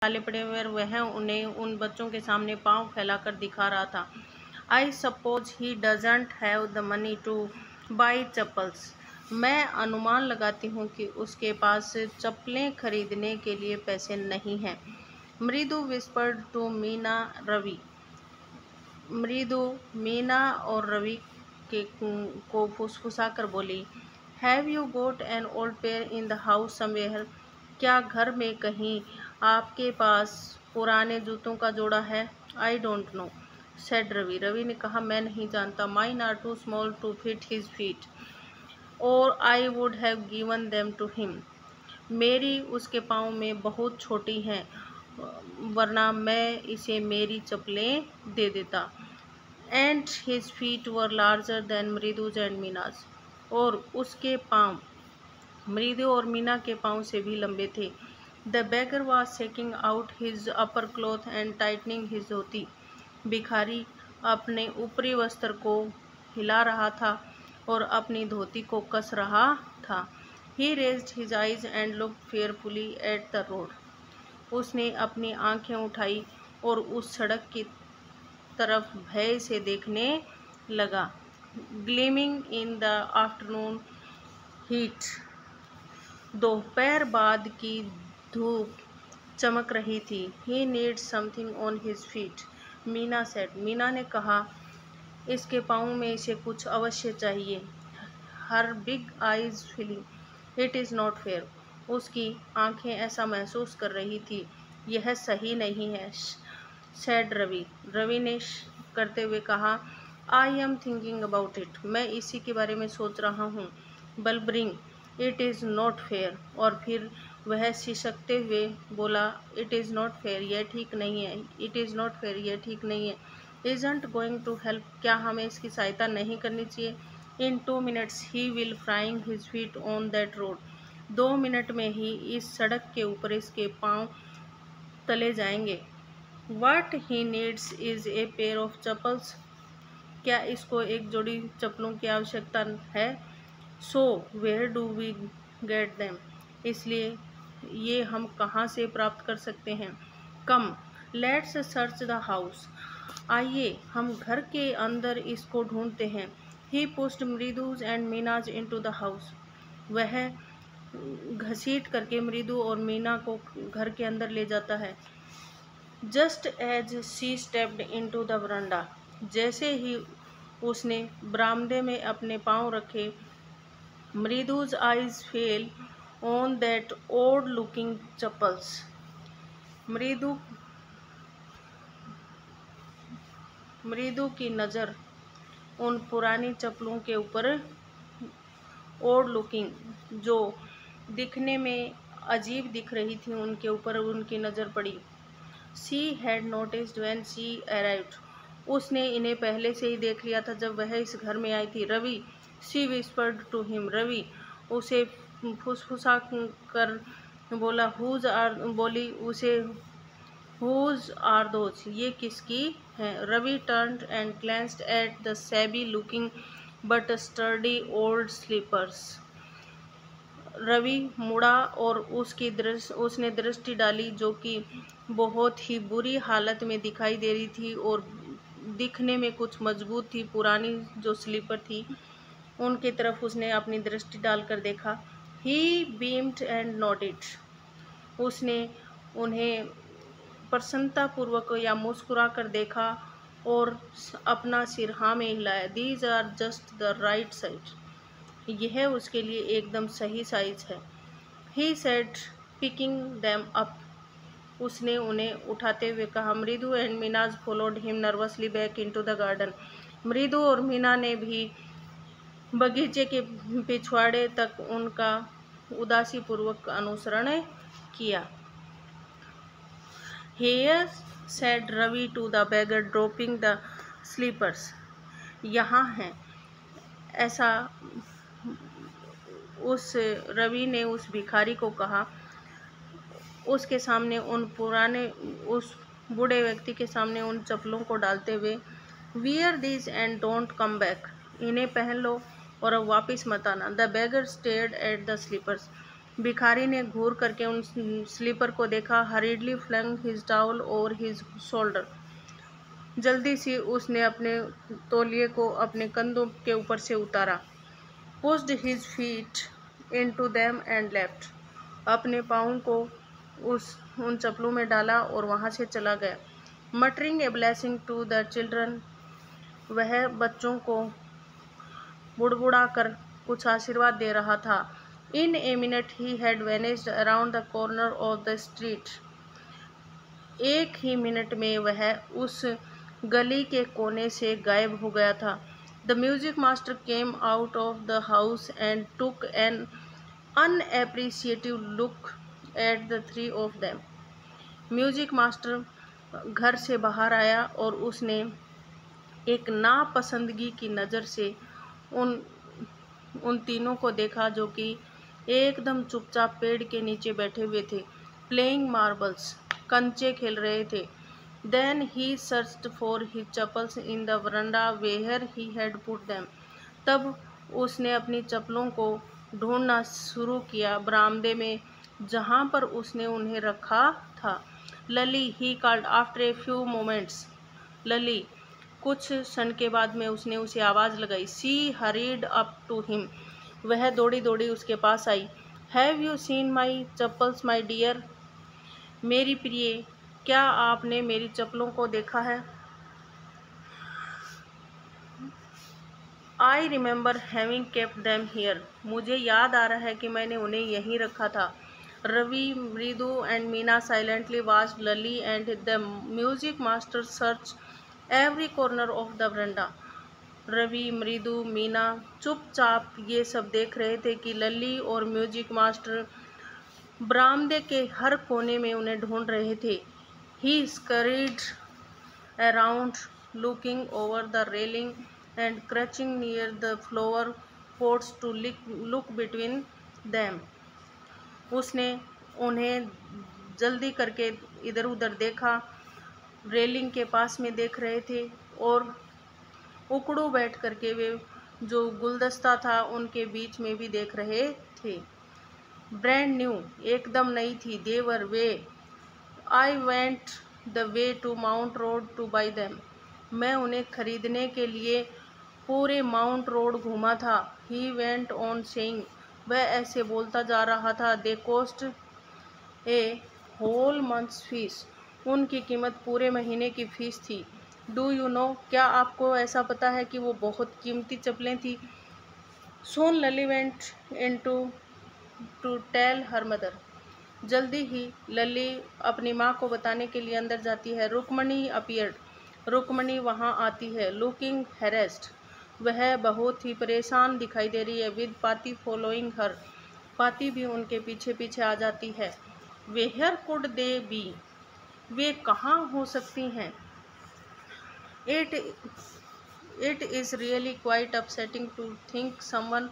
काले पड़े हुए वह उन्हें उन बच्चों के सामने पाँव फैलाकर दिखा रहा था। I suppose he doesn't have the money two by chappals. मैं अनुमान लगाती हूँ कि उसके पास चप्पलें खरीदने के लिए पैसे नहीं हैं। मृदु विस्पर्ड टू मीना रवि। मृदु मीना और रवि को फुसफुसाकर बोली, have you got an old pair in the house somewhere. क्या घर में कहीं आपके पास पुराने जूतों का जोड़ा है? I don't know said Ravi. Ravi ने कहा, मैं नहीं जानता। Mine are too small to fit his feet और I would have given them to him. मेरी उसके पाँव में बहुत छोटी हैं, वरना मैं इसे मेरी चप्पलें दे देता। And his feet were larger than Mridu's and Meena's. और उसके पाँव मृदु और मीना के पाँव से भी लंबे थे। The beggar was shaking out his upper cloth and tightening his dhoti. भिखारी अपने ऊपरी वस्त्र को हिला रहा था और अपनी धोती को कस रहा था। He raised his eyes and looked fearfully at the road. उसने अपनी आंखें उठाई और उस सड़क की तरफ भय से देखने लगा। Gleaming in the afternoon heat. दोपहर बाद की धूप चमक रही थी। He needs something on his feet, Meena said. Meena ने कहा, इसके पाँव में इसे कुछ अवश्य चाहिए। Her big eyes feeling it is not fair. उसकी आंखें ऐसा महसूस कर रही थी, यह सही नहीं है। सेड रवि। रवि ने करते हुए कहा, I am thinking about it. मैं इसी के बारे में सोच रहा हूँ। बल्बरिंग इट इज़ नॉट फेयर। और फिर वह सिसकते हुए बोला, इट इज़ नॉट फेयर, यह ठीक नहीं है। इट इज़ नॉट फेयर, यह ठीक नहीं है। Isn't going to help. क्या हमें इसकी सहायता नहीं करनी चाहिए? In 2 minutes he will frying his feet on that road. 2 minute में ही इस सड़क के ऊपर इसके पाँव तले जाएंगे। What he needs is a pair of chappals. क्या इसको एक जोड़ी चप्पलों की आवश्यकता है? So where do we get them? इसलिए ये हम कहाँ से प्राप्त कर सकते हैं? Come, let's search the house. आइए हम घर के अंदर इसको ढूंढते हैं। He pushed मृदुज and मीनाज into the house. वह घसीट करके मृदु और मीना को घर के अंदर ले जाता है। Just as she stepped into the verandah. जैसे ही उसने बरामदे में अपने पांव रखे, Mridu's eyes fell on that old looking chappals. Mridu की नज़र उन पुरानी चप्पलों के ऊपर, ओल्ड लुकिंग, जो दिखने में अजीब दिख रही थी, उनके ऊपर उनकी नज़र पड़ी। She had noticed when she arrived. उसने इन्हें पहले से ही देख लिया था जब वह इस घर में आई थी। Ravi, she whispered to him. Ravi उसे फुसफुसा कर बोला, whose are those? ये किसकी हैं? Ravi turned and glanced at the shabby looking but sturdy old slippers. Ravi मुड़ा और उसने दृष्टि डाली जो कि बहुत ही बुरी हालत में दिखाई दे रही थी और दिखने में कुछ मजबूत थी। पुरानी जो स्लीपर थी उनकी तरफ उसने अपनी दृष्टि डालकर देखा। ही बीम्ड एंड नोडेड। उसने उन्हें प्रसन्नतापूर्वक या मुस्कुरा कर देखा और अपना सिर हाँ में हिलाया। These are just the right size. यह उसके लिए एकदम सही साइज है। He said, picking them up. उसने उन्हें उठाते हुए कहा। Mridu and Meena's followed him nervously back into the garden. Mridu और मीना ने भी बगीचे के पिछवाड़े तक उनका उदासीपूर्वक अनुसरण किया। Here said Ravi to the beggar dropping the slippers. यहाँ है, ऐसा उस रवि ने उस भिखारी को कहा, उसके सामने उस बूढ़े व्यक्ति के सामने उन चप्पलों को डालते हुए। Wear these and don't come back. इन्हें पहन लो और अब वापस मत आना। The beggar stared at the slippers. भिखारी ने घूर करके उन स्लीपर को देखा। Hurriedly flung his towel over his shoulder. जल्दी से उसने अपने तौलिए को अपने कंधों के ऊपर से उतारा। Pushed his feet into them and left. अपने पाँव को उन चप्पलों में डाला और वहाँ से चला गया। Muttering a blessing to the children. वह बच्चों को बुड़बुड़ा कर कुछ आशीर्वाद दे रहा था। In a minute he had vanished around the corner of the street. एक ही मिनट में वह उस गली के कोने से गायब हो गया था। The music master came out of the house and took an unappreciative look at the three of them. Music master घर से बाहर आया और उसने एक नापसंदगी की नज़र से उन तीनों को देखा जो कि एकदम चुपचाप पेड़ के नीचे बैठे हुए थे, प्लेइंग मार्बल्स, कंचे खेल रहे थे। Then he searched for his chappals in the veranda where he had put them. तब उसने अपनी चप्पलों को ढूंढना शुरू किया बरामदे में जहाँ पर उसने उन्हें रखा था। Lalli, he called after a few moments. Lalli, कुछ क्षण के बाद में उसने उसे आवाज़ लगाई। She hurried up to him. वह दौड़ी दौड़ी उसके पास आई। Have you seen my chappals my dear. मेरी प्रिय, क्या आपने मेरी चप्पलों को देखा है? I remember having kept them here. मुझे याद आ रहा है कि मैंने उन्हें यहीं रखा था। Ravi, Mridu and Meena silently watched Lalli and the music master search every corner of the verandah. Ravi, Mridu, Meena चुपचाप ये सब देख रहे थे कि लली और म्यूजिक मास्टर बरामदे के हर कोने में उन्हें ढूंढ रहे थे। He scurried around looking over the railing and crouching near the flower pots to look between them. उसने उन्हें जल्दी करके इधर उधर देखा, रेलिंग के पास में देख रहे थे और उकड़ू बैठ करके वे जो गुलदस्ता था उनके बीच में भी देख रहे थे। ब्रांड न्यू, एकदम नई थी। देवर वे, I went the way to Mount Road to buy them. मैं उन्हें खरीदने के लिए पूरे माउंट रोड घूमा था। He went on saying. वह ऐसे बोलता जा रहा था। दे कोस्ट ए होल मंथ्स फीस। उनकी कीमत पूरे महीने की फीस थी। डू यू नो, क्या आपको ऐसा पता है कि वो बहुत कीमती चप्पलें थी? Soon Lalli went in to tell her mother. जल्दी ही लली अपनी माँ को बताने के लिए अंदर जाती है। रुक्मणी अपीयर्ड। रुक्मणी वहाँ आती है। लुकिंग हेरेस्ड। वह बहुत ही परेशान दिखाई दे रही है। विद पाती फॉलोइंग हर। पाती भी उनके पीछे पीछे आ जाती है। Where could they be. वे कहाँ हो सकती हैं? It is really quite upsetting to think someone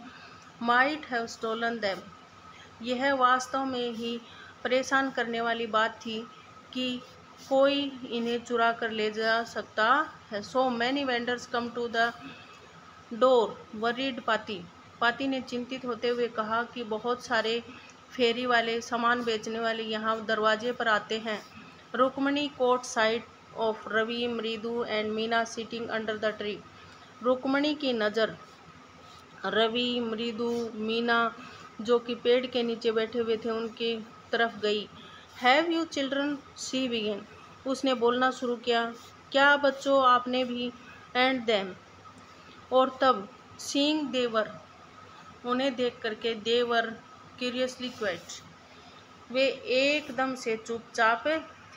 might have stolen them. यह वास्तव में ही परेशान करने वाली बात थी कि कोई इन्हें चुरा कर ले जा सकता है। So many vendors come to the door worried Paati. Paati ने चिंतित होते हुए कहा कि बहुत सारे फेरी वाले, सामान बेचने वाले यहाँ दरवाजे पर आते हैं। Rukmani caught sight of Ravi, Mridu and Meena sitting under the tree. Rukmani की नज़र रवि, मृदु, मीना जो कि पेड़ के नीचे बैठे हुए थे उनकी तरफ गई। Have you children, she began. उसने बोलना शुरू किया। क्या बच्चों, आपने भी? एंड देम, और तब सीइंग देवर, उन्हें देख करके देवर क्यूरियसली क्वाइट, वे एकदम से चुपचाप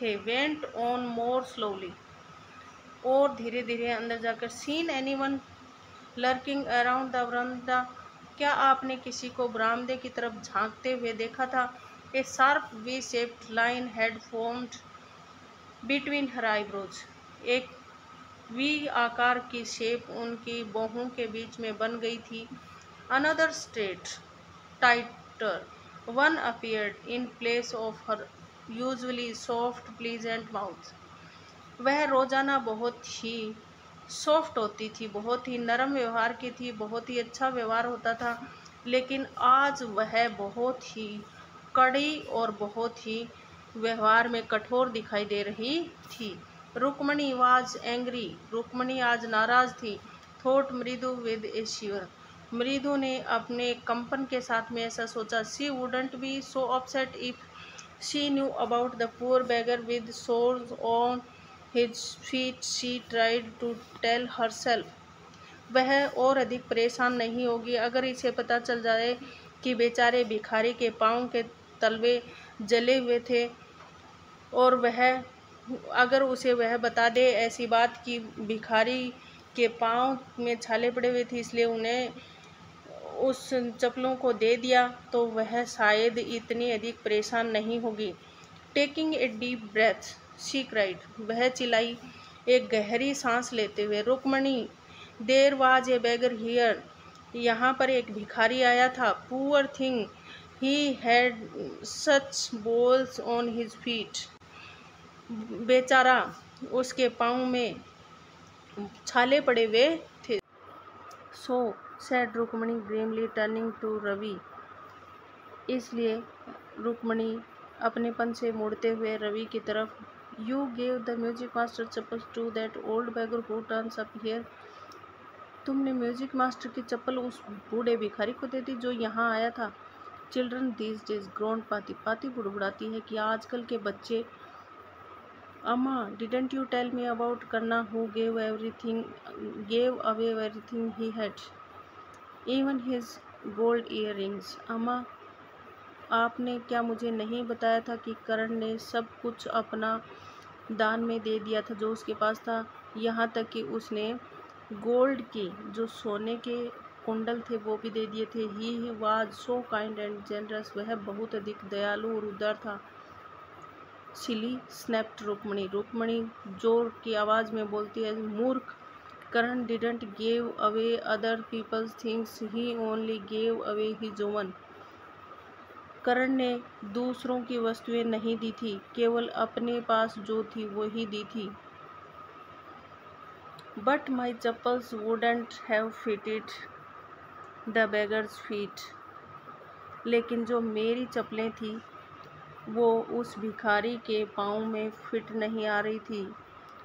थे। वेंट ऑन मोर स्लोली, और धीरे धीरे अंदर जाकर। Seen anyone lurking around the veranda. क्या आपने किसी को बरामदे की तरफ झांकते हुए देखा था? A sharp V shaped line had formed between her eyebrows. एक वी आकार की शेप उनकी बाहों के बीच में बन गई थी। Another straight tighter one appeared in place of her usually soft pleasant mouth. वह रोजाना बहुत ही सॉफ्ट होती थी, बहुत ही नरम व्यवहार की थी, बहुत ही अच्छा व्यवहार होता था, लेकिन आज वह बहुत ही कड़ी और बहुत ही व्यवहार में कठोर दिखाई दे रही थी। रुक्मणी वाज एंग्री, रुक्मणी आज नाराज थी। थॉट मृदु विद ए शिवर, मृदु ने अपने कंपन के साथ में ऐसा सोचा। She wouldn't be so upset if she knew about the poor beggar with sores on his feet, she tried to tell herself. वह और अधिक परेशान नहीं होगी अगर इसे पता चल जाए कि बेचारे भिखारी के पाँव के तलवे जले हुए थे, और अगर उसे वह बता दे ऐसी बात कि भिखारी के पाँव में छाले पड़े हुए थे इसलिए उन्हें उस चप्पलों को दे दिया, तो वह शायद इतनी अधिक परेशान नहीं होगी। Taking a deep breath she cried, वह चिल्लाई एक गहरी सांस लेते हुए। Rukmani, there was a beggar here, यहाँ पर एक भिखारी आया था। Poor thing, he had such boils on his feet, बेचारा उसके पाँव में छाले पड़े हुए थे। So said Rukmani grimly turning to Ravi, इसलिए रुक्मणी अपनेपन से मुड़ते हुए रवि की तरफ। You gave the music master chappals to that old beggar who turns up here, तुमने म्यूजिक मास्टर की चप्पल उस बूढ़े भिखारी को दे दी जो यहाँ आया था। चिल्ड्रन दीज डेज ग्रोन पाती, पाती बुड़बुड़ाती है कि आजकल के बच्चे। Amma, didn't you tell me about Karna who gave away everything he had, even his gold earrings. अम्मा, आपने क्या मुझे नहीं बताया था कि करण ने सब कुछ अपना दान में दे दिया था जो उसके पास था, यहाँ तक कि उसने गोल्ड की जो सोने के कुंडल थे वो भी दे दिए थे। He was so kind and generous, वह बहुत अधिक दयालु और उदार था। सिली स्नैप्ड रुक्मणी, रुक्मणी जोर की आवाज़ में बोलती है, मूर्ख, Karan didn't gave away other peoples things, he only gave away his own. Karan ने दूसरों की वस्तुएं नहीं दी थी, केवल अपने पास जो थी वही दी थी। But my chappals wouldn't have fitted the beggars feet, लेकिन जो मेरी चप्पलें थी वो उस भिखारी के पाँव में फिट नहीं आ रही थी।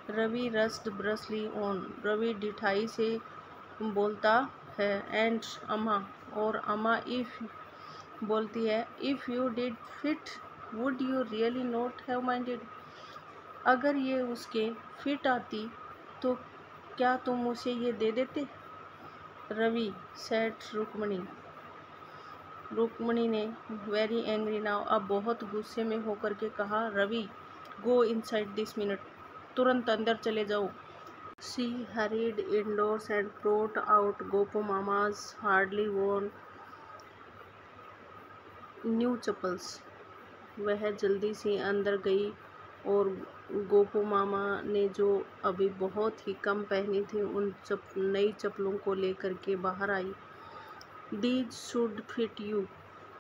रवि रस्ट ब्रसली ऑन, रवि ढिठाई से बोलता है। एंड अम्मा, और अम्मा इफ बोलती है, if you did fit would you really not have minded, अगर ये उसके फिट आती तो क्या तुम उसे ये दे देते। रवि सेड रुक्मणी, रुक्मणी ने वेरी एंग्री नाउ, अब बहुत गुस्से में होकर के कहा। Ravi, go inside this minute, तुरंत अंदर चले जाओ। She hurried indoors and brought out Gopu Mama's hardly worn new chappals, वह जल्दी से अंदर गई और गोपू मामा ने जो अभी बहुत ही कम पहनी थी उन नई चप्पलों को लेकर के बाहर आई। दीज शुड फिट यू,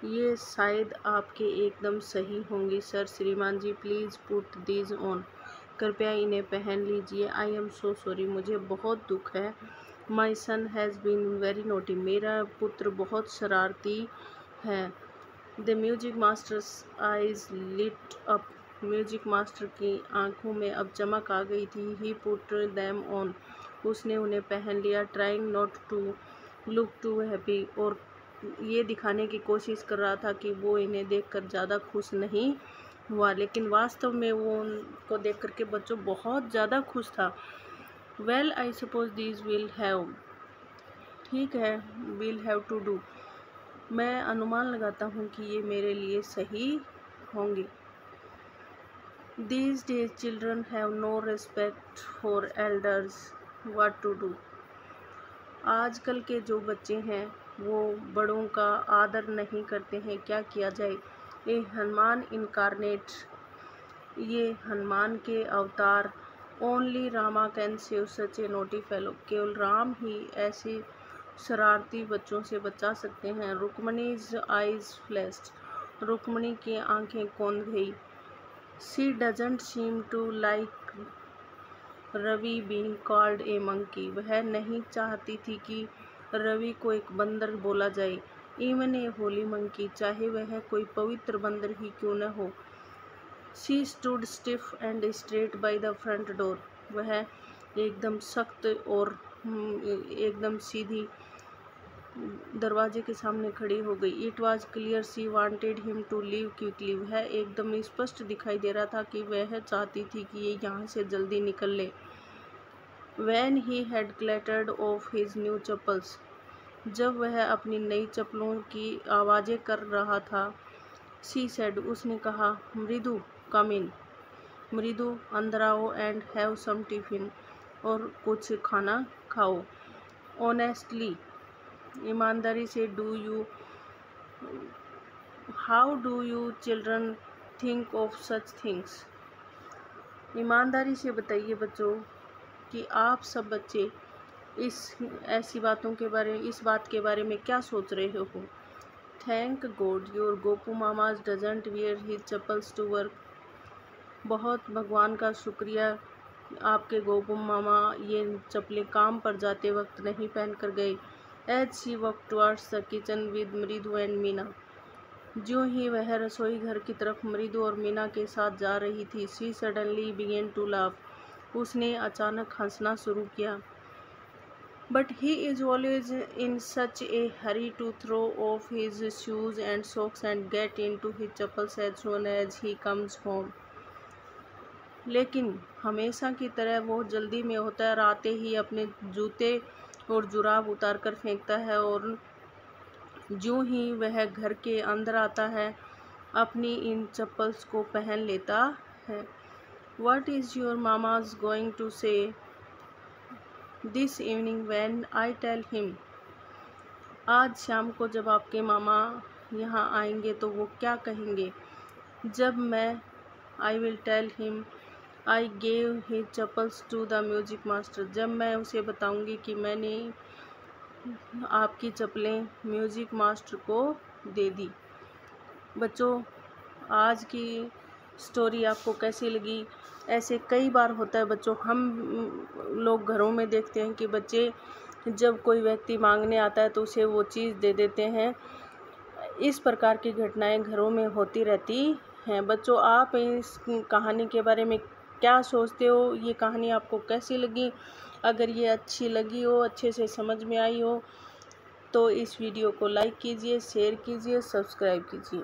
ये शायद आपके एकदम सही होंगी सर। श्रीमान जी, प्लीज़ पुट दीज ऑन, कृपया इन्हें पहन लीजिए। आई एम सो सॉरी, मुझे बहुत दुख है। My son has been very naughty, मेरा पुत्र बहुत शरारती है। The music master's eyes lit up, music master की आंखों में अब चमक आ गई थी। ही पुट दैम ऑन, उसने उन्हें पहन लिया। Trying not to look too happy, और ये दिखाने की कोशिश कर रहा था कि वो इन्हें देखकर ज़्यादा खुश नहीं हुआ, लेकिन वास्तव में वो उनको देख करके बच्चों बहुत ज़्यादा खुश था। Well I suppose these will have, ठीक है, विल हैव टू डू, मैं अनुमान लगाता हूँ कि ये मेरे लिए सही होंगी। These days children have no respect for elders, what to do, आजकल के जो बच्चे हैं वो बड़ों का आदर नहीं करते हैं, क्या किया जाए। ए हनुमान इनकारनेट, ये हनुमान के अवतार। Only Rama can save such A naughty fellow, केवल राम ही ऐसे शरारती बच्चों से बचा सकते हैं। रुक्मणीज आइज फ्लैश्ड, रुक्मणी की आंखें कौंध गई। She doesn't seem to like Ravi being called a monkey, वह नहीं चाहती थी कि रवि को एक बंदर बोला जाए। इवन ए होली मंकी, चाहे वह कोई पवित्र बंदर ही क्यों न हो। She stood stiff and straight by the front door, वह एकदम सख्त और एकदम सीधी दरवाजे के सामने खड़ी हो गई। It was clear she wanted him to leave quickly, वह एकदम स्पष्ट दिखाई दे रहा था कि वह चाहती थी कि ये यहाँ से जल्दी निकल ले। When he had clattered off his new chappals, जब वह अपनी नई चप्पलों की आवाज़ें कर रहा था, she said, उसने कहा, मृदु कम इन, मृदु अंदर आओ, एंड हैव सम टिफिन, और कुछ खाना खाओ। ऑनेस्टली, ईमानदारी से, how do you children think of such things, ईमानदारी से बताइए बच्चों कि आप सब बच्चे इस बात के बारे में क्या सोच रहे हो। Thank God your Gopu Mama's doesn't wear his chappals to work, बहुत भगवान का शुक्रिया आपके गोपू मामा ये चप्पलें काम पर जाते वक्त नहीं पहन कर गए। As she walk towards the kitchen with Mridu and Meena, ज्यों ही वह रसोई घर की तरफ मृदु और मीना के साथ जा रही थी, she suddenly began to laugh, उसने अचानक हंसना शुरू किया। But he is always in such a hurry to throw off his shoes and socks and get in to his chappals as soon as he comes home, लेकिन हमेशा की तरह वो जल्दी में होता है और आते ही अपने जूते और जुराब उतार कर फेंकता है, और ज्यों ही वह घर के अंदर आता है अपनी इन चप्पल्स को पहन लेता है। What is your mama's going to say this evening when I tell him? आज शाम को जब आपके मामा यहाँ आएंगे तो वो क्या कहेंगे जब मैं I will tell him I gave his chappals to the music master, जब मैं उसे बताऊंगी कि मैंने आपकी चप्पलें म्यूज़िक मास्टर को दे दी। बच्चों, आज की स्टोरी आपको कैसी लगी? ऐसे कई बार होता है बच्चों, हम लोग घरों में देखते हैं कि बच्चे जब कोई व्यक्ति मांगने आता है तो उसे वो चीज़ दे देते हैं। इस प्रकार की घटनाएं घरों में होती रहती हैं। बच्चों, आप इस कहानी के बारे में क्या सोचते हो? ये कहानी आपको कैसी लगी? अगर ये अच्छी लगी हो, अच्छे से समझ में आई हो, तो इस वीडियो को लाइक कीजिए, शेयर कीजिए, सब्सक्राइब कीजिए।